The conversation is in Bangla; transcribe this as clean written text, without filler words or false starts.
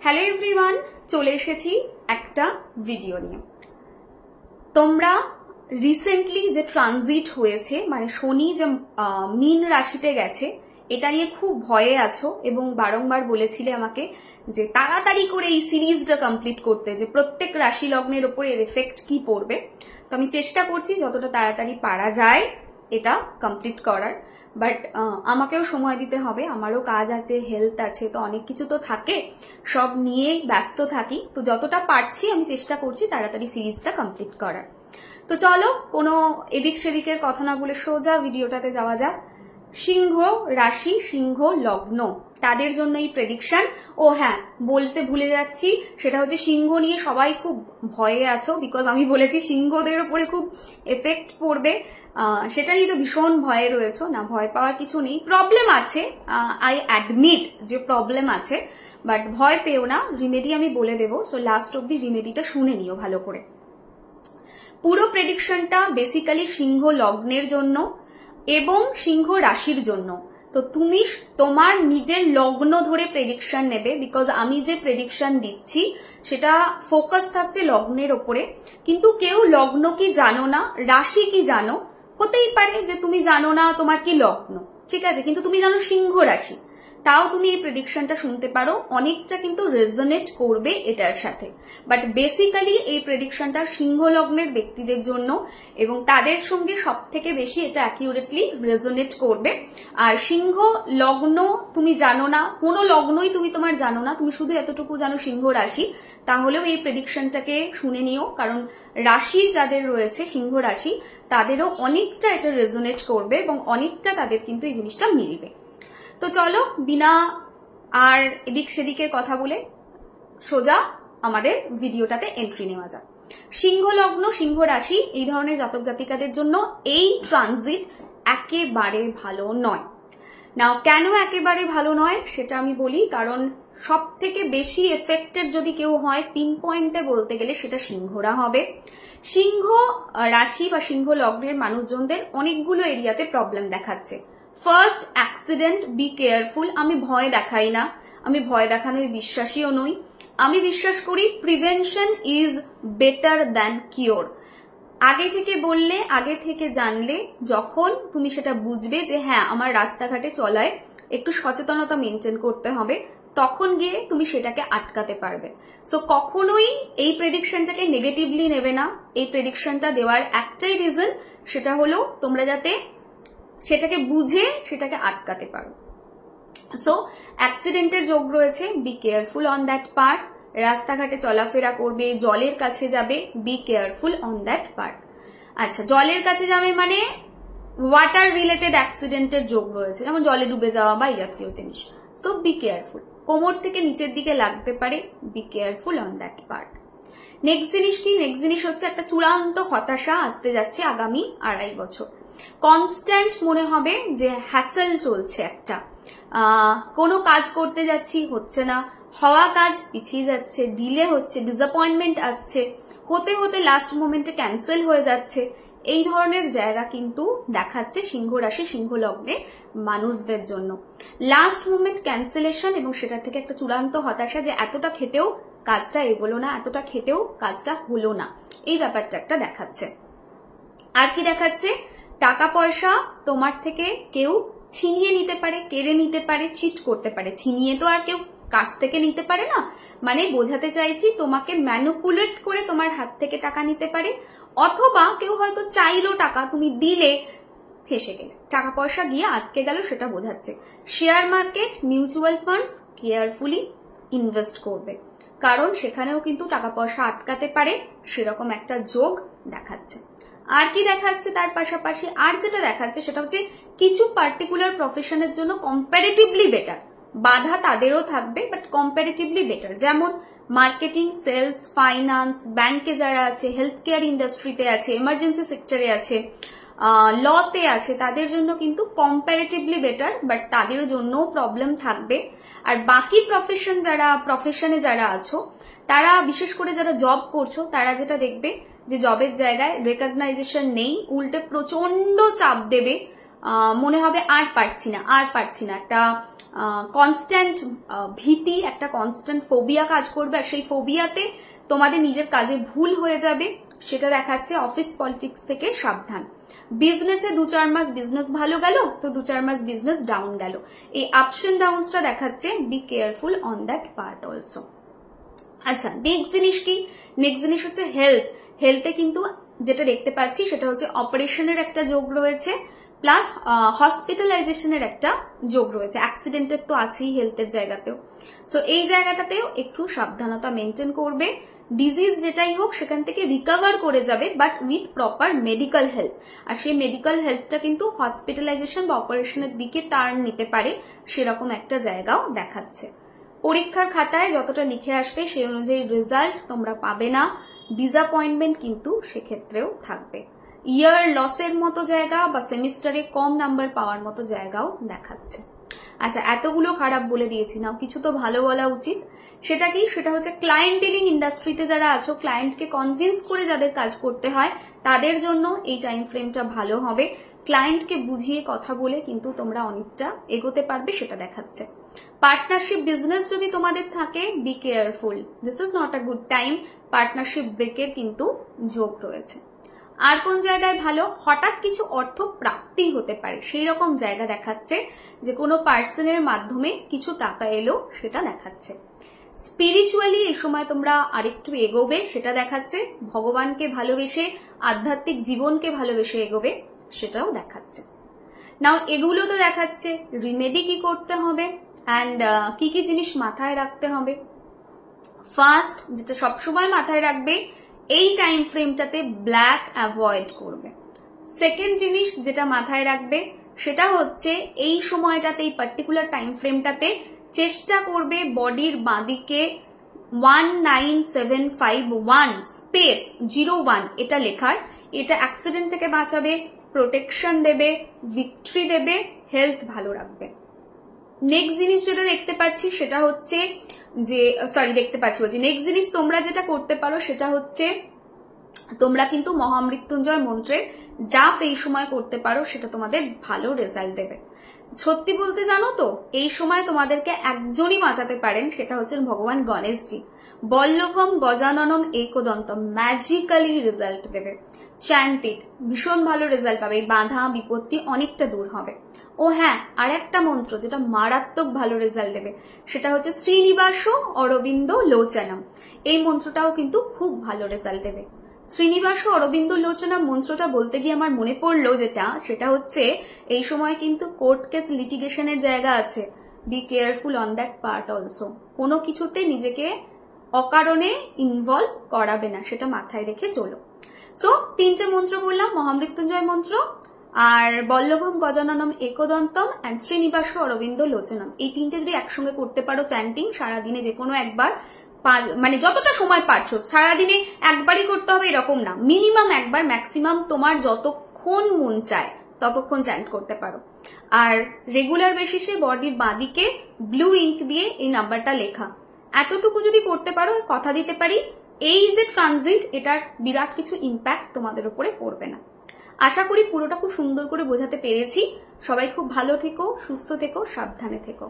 হ্যালো এভরিওয়ান, চলে এসেছি একটা ভিডিও নিয়ে। তোমরা রিসেন্টলি যে ট্রানজিট হয়েছে, মানে শনি যে মীন রাশিতে গেছে, এটা নিয়ে খুব ভয়ে আছো এবং বারংবার বলেছিলে আমাকে যে তাড়াতাড়ি করে এই সিরিজটা কমপ্লিট করতে, যে প্রত্যেক রাশি লগ্নের ওপর এর এফেক্ট কি পড়বে। তো আমি চেষ্টা করছি যতটা তাড়াতাড়ি পারা যায় এটা কমপ্লিট করার, বাট আমাকেও সময় দিতে হবে, আমারও কাজ আছে, হেলথ আছে, তো অনেক কিছু তো থাকে, সব নিয়ে ব্যস্ত থাকি। তো যতটা পারছি আমি চেষ্টা করছি তাড়াতাড়ি সিরিজটা কমপ্লিট করার। তো চলো কোনো এদিক সেদিকের কথা না বলে সোজা ভিডিওটাতে যাওয়া যাক। সিংহ রাশি, সিংহ লগ্ন, তাদের জন্য এই প্রেডিকশন। ও হ্যাঁ, বলতে ভুলে যাচ্ছি, সেটা হচ্ছে সিংহ নিয়ে সবাই খুব ভয়ে আছো, বিকজ আমি বলেছি সিংহদের উপরে খুব এফেক্ট পড়বে, সেটা নিয়ে তো ভীষণ ভয়ে রয়েছে। না, ভয় পাওয়ার কিছু নেই, প্রবলেম আছে, আই অ্যাডমিট যে প্রবলেম আছে, বাট ভয় পেও না, রিমেডি আমি বলে দেবো। সো লাস্ট অব্দি রিমেডিটা শুনে নিও ভালো করে। পুরো প্রেডিকশনটা বেসিক্যালি সিংহ লগ্নের জন্য এবং সিংহ রাশির জন্য। তো তুমি তোমার নিজের লগ্ন ধরে প্রেডিকশন নেবে, বিকজ আমি যে প্রেডিকশন দিচ্ছি সেটা ফোকাস থাকছে লগ্নের ওপরে। কিন্তু কেউ লগ্ন কি জানো না, রাশি কি জানো, হতেই পারে যে তুমি জানো না তোমার কি লগ্ন, ঠিক আছে, কিন্তু তুমি জানো সিংহ রাশি, তাও তুমি এই প্রেডিকশনটা শুনতে পারো, অনেকটা কিন্তু রেজোনেট করবে এটার সাথে। বাট বেসিক্যালি এই প্রেডিকশনটা সিংহ লগ্নের ব্যক্তিদের জন্য এবং তাদের সঙ্গে সব থেকে বেশি এটা অ্যাকিউরেটলি রেজোনেট করবে। আর সিংহ লগ্ন তুমি জানো না, কোনো লগ্নই তুমি তোমার জানো না, তুমি শুধু এতটুকু জানো সিংহ রাশি, তাহলেও এই প্রেডিকশনটাকে শুনে নিও, কারণ রাশি যাদের রয়েছে সিংহ রাশি তাদেরও অনেকটা এটা রেজোনেট করবে এবং অনেকটা তাদের কিন্তু এই জিনিসটা মিলবে। তো চলো বিনা আর এদিক সেদিকের কথা বলে সোজা আমাদের ভিডিওটাতে এন্ট্রি নেওয়া যাক। সিংহ লগ্ন, সিংহ রাশি, এই ধরনের জাতক জাতিকাদের জন্য এই ট্রানজিট একেবারে ভালো নয়। নাও কেন একেবারে ভালো নয় সেটা আমি বলি, কারণ সব থেকে বেশি এফেক্টেড যদি কেউ হয় পিন পয়েন্টে বলতে গেলে সেটা সিংহরা হবে। সিংহ রাশি বা সিংহ লগ্নের মানুষজনদের অনেকগুলো এরিয়াতে প্রবলেম দেখাচ্ছে। First, accident, be careful. আমি ভয় দেখাই না, আমি ভয় দেখানোর বিশ্বাসীও নই। আমি বিশ্বাস করি prevention is better than cure. আগে থেকে বললে, আগে থেকে জানলে, যখন তুমি সেটা বুঝবে যে হ্যাঁ আমার রাস্তাঘাটে চলায় একটু সচেতনতা মেনটেন করতে হবে, তখন গিয়ে তুমি সেটাকে আটকাতে পারবে। সো কখনোই এই প্রেডিকশনটাকে নেগেটিভলি নেবে না। এই প্রেডিকশনটা দেওয়ার একটাই রিজন, সেটা হলো তোমরা যাতে সেটাকে বুঝে সেটাকে আটকাতে পারো। সো অ্যাক্সিডেন্টের যোগ রয়েছে, be careful on that part. রাস্তাঘাটে চলাফেরা করবে, জলের কাছে যাবে, be careful on that part. আচ্ছা, জলের কাছে যাবে মানে ওয়াটার রিলেটেড অ্যাক্সিডেন্টের যোগ রয়েছে, যেমন জলে ডুবে যাওয়া বা এই জাতীয় জিনিস। So be careful. কোমর থেকে নিচের দিকে লাগতে পারে, be careful on that part. Next জিনিস কি? নেক্সট জিনিস হচ্ছে একটা চূড়ান্ত হতাশা আসতে যাচ্ছে আগামী 2.5 বছর। কনস্ট্যান্ট মনে হবে যে হ্যাসেল চলছে একটা, কোনো কাজ করতে যাচ্ছি হচ্ছে না, হওয়া কাজ পিছিয়ে যাচ্ছে, ডিলে হচ্ছে, ডিসঅ্যাপয়েন্টমেন্ট আসছে, হতে হতে লাস্ট মোমেন্টে ক্যান্সেল হয়ে যাচ্ছে। এই ধরনের জায়গা কিন্তু দেখাচ্ছে সিংহ রাশি সিংহ লগ্নে মানুষদের জন্য। লাস্ট মোমেন্ট ক্যান্সেলেশন এবং সেটা থেকে একটা চূড়ান্ত হতাশা যে এতটা খেটেও কাজটা এগোলো না, এতটা খেটেও কাজটা হলো না, এই ব্যাপারটা একটা দেখাচ্ছে। আর কি দেখাচ্ছে? টাকা পয়সা তোমার থেকে কেউ ছিনিয়ে নিতে পারে, কেড়ে নিতে পারে, চিট করতে পারে। ছিনিয়ে তো আর কেউ কাছ থেকে নিতে পারে না, মানে বোঝাতে চাইছি তোমাকে ম্যানিপুলেট করে তোমার হাত থেকে টাকা নিতে পারে, অথবা কেউ হয়তো চাইলো টাকা, তুমি দিলে, ফেসে গেলে, টাকা পয়সা গিয়ে আটকে গেল, সেটা বোঝাচ্ছে। Share market, mutual funds carefully invest করবে, কারণ সেখানেও কিন্তু টাকা পয়সা আটকাতে পারে, সেরকম একটা যোগ দেখাচ্ছে। আর কি দেখাচ্ছে তার পাশাপাশি? আর যেটা দেখাচ্ছে সেটা হচ্ছে কিছু পার্টিকুলার প্রফেশনের জন্য কম্পারেটিভলি বেটার। বাধা তাদেরও থাকবে, বাট কম্পারেটিভলি বেটার। যেমন মার্কেটিং, সেলস, ফাইন্যান্স, ব্যাংকে যারা আছে, হেলথ কেয়ার ইন্ডাস্ট্রিতে আছে, এমার্জেন্সি সেক্টরে আছে, লতে আছে, তাদের জন্য কিন্তু কম্পারেটিভলি বেটার, বাট তাদের জন্য প্রবলেম থাকবে। আর বাকি প্রফেশনে যারা আছো, তারা বিশেষ করে যারা জব করছো, তারা যেটা দেখবে যে জবের জায়গায় রেকগনাইজেশন নেই, উল্টে প্রচন্ড চাপ দেবে, মনে হবে আর পারছি না, একটা কনস্ট্যান্ট ভীতি, একটা কনস্ট্যান্ট ফোবিয়া কাজ করবে, আর সেই ফোবিয়াতে তোমাদের নিজের কাজে ভুল হয়ে যাবে, সেটা দেখাচ্ছে। অফিস পলিটিক্স থেকে সাবধান। বিজনেসে 2-4 মাস বিজনেস ভালো গেল, তো 2-4 মাস বিজনেস ডাউন গেল, এই আপস এন্ড ডাউনসটা দেখাচ্ছে। Be careful on that part also. আচ্ছা, নেক্সট জিনিস কি? নেক্সট জিনিস হচ্ছে হেলথ। হেলথে কিন্তু যেটা দেখতে পাচ্ছি সেটা হচ্ছে অপারেশনের একটা যোগ রয়েছে, প্লাস হসপিটালাইজেশনের একটা যোগ রয়েছে। অ্যাক্সিডেন্টের তো আছেই হেলথের জায়গাতেও। সো এই জায়গাটাতেও একটু সাবধানতা মেনটেন করবে। ডিজিজ যেটাই হোক সেখান থেকে রিকভার করে যাবে, but with proper medical help. আর সেই মেডিকেল হেল্পটা কিন্তু হসপিটালাইজেশন বা অপারেশনের দিকে টার্ন নিতে পারে, সেরকম একটা জায়গাও দেখাচ্ছে। পরীক্ষার খাতায় যতটা লিখে আসবে সেই অনুযায়ী রেজাল্ট তোমরা পাবে না, ডিসঅ্যাপয়েন্টমেন্ট কিন্তু সেক্ষেত্রেও থাকবে। ইয়ার লসের মতো জায়গা বা সেমিস্টারে কম নাম্বার পাওয়ার মতো জায়গাও দেখাচ্ছে। আচ্ছা, এতগুলো খারাপ বলে দিয়েছি, নাও কিছু তো ভালো বলা উচিত। সেটা কি? সেটা হচ্ছে ক্লায়েন্ট ডিলিং ইন্ডাস্ট্রিতে যারা আছো, ক্লায়েন্টকে কনভিন্স করে যাদের কাজ করতে হয়, তাদের জন্য এই টাইম ফ্রেমটা ভালো হবে। ক্লায়েন্টকে বুঝিয়ে কথা বলে কিন্তু তোমরা অনেকটা এগোতে পারবে, সেটা দেখাচ্ছে। পার্টনারশিপ বিজনেস যদি তোমাদের থাকে, be careful, this is not a good time. Partnership ব্রেকের কিন্তু যোগ রয়েছে। আর কোন জায়গায় ভালো? হঠাৎ কিছু অর্থ প্রাপ্তি হতে পারে, সেই রকম জায়গা দেখাচ্ছে, যে কোনো পার্সনের মাধ্যমে কিছু টাকা এলো, সেটা দেখাচ্ছে। স্পিরিচুয়ালি এই সময় তোমরা আরেকটু এগোবে, সেটা দেখাচ্ছে। ভগবানকে ভালোবেসে, আধ্যাত্মিক জীবনকে ভালোবেসে এগোবে, সেটাও দেখাচ্ছে। নাও এগুলো তো দেখাচ্ছে, রিমেডি কি করতে হবে অ্যান্ড কি কি জিনিস মাথায় রাখতে হবে। ফার্স্ট, যেটা সবসময় মাথায় রাখবে, এই টাইম ফ্রেমটাতে ব্ল্যাক অ্যাভয়েড করবে। সেকেন্ড জিনিস যেটা মাথায় রাখবে সেটা হচ্ছে এই সময়টাতে, এই পার্টিকুলার টাইম ফ্রেমটাতে চেষ্টা করবে বডির বাঁদিকে 19751 স্পেস 01 এটা লেখার। এটা অ্যাক্সিডেন্ট থেকে বাঁচাবে, প্রোটেকশন দেবে, ভিক্টরি দেবে, হেলথ ভালো রাখবে। নেক্সট জিনিস যেটা দেখতে পাচ্ছি সেটা হচ্ছে যে, নেক্সট জিনিস তোমরা যেটা করতে পারো সেটা হচ্ছে তোমরা কিন্তু মহামৃত্যুঞ্জয় মন্ত্রের জাপ এই সময় করতে পারো, সেটা তোমাদের ভালো রেজাল্ট দেবে। সত্যি বলতে জানো তো, এই সময় তোমাদেরকে একজনই বাঁচাতে পারেন, সেটা হচ্ছেন ভগবান গণেশজি। বল্লভম গজাননম একদন্তম ম্যাজিক্যালি রেজাল্ট দেবে। চ্যান্টিড ভীষণ ভালো রেজাল্ট পাবে, বাধা বিপত্তি অনেকটা দূর হবে। ও হ্যাঁ, আর একটা মন্ত্র যেটা মারাত্মক ভালো রেজাল্ট দেবে, সেটা হচ্ছে শ্রীনিবাস অরবিন্দ লোচনম। এই মন্ত্রটাও কিন্তু খুব ভালো রেজাল্ট দেবে। শ্রীনিবাস অরবিন্দ লোচনা মন্ত্রটা বলতে গিয়ে আমার মনে পড়লো সেটা হচ্ছে এই সময় কিন্তু কোর্ট কেস লিটিগেশনের জায়গা আছে। Be careful on that part also. কোনো কিছুতে নিজেকে অকারণে ইনভলভ করাবে না, সেটা মাথায় রেখে চলো। সো 3টে মন্ত্র বললাম, মহামৃত্যুঞ্জয় মন্ত্র, আর বল্লভম গজাননম একদন্তম অ্যান্ড শ্রীনিবাস অরবিন্দ লোচনম। এই 3টে যদি একসঙ্গে করতে পারো চ্যান্টিং সারাদিনে যে কোনো একবার, মানে যতটা সময় পারছো, সারাদিনে একবারই করতে হবে এরকম না, মিনিমাম একবার, ম্যাক্সিমাম তোমার যতক্ষণ মন চায় ততক্ষণ চ্যান্ট করতে পারো। আর রেগুলার বেসিসে বডির বাঁদিকে ব্লু ইঙ্ক দিয়ে এই নাম্বারটা লেখা, এতটুকু যদি করতে পারো, কথা দিতে পারি এই যে ট্রানজিট, এটার বিরাট কিছু ইম্প্যাক্ট তোমাদের উপরে পড়বে না। আশা করি পুরোটা খুব সুন্দর করে বোঝাতে পেরেছি। সবাই খুব ভালো থেকো, সুস্থ থেকো, সাবধানে থেকো।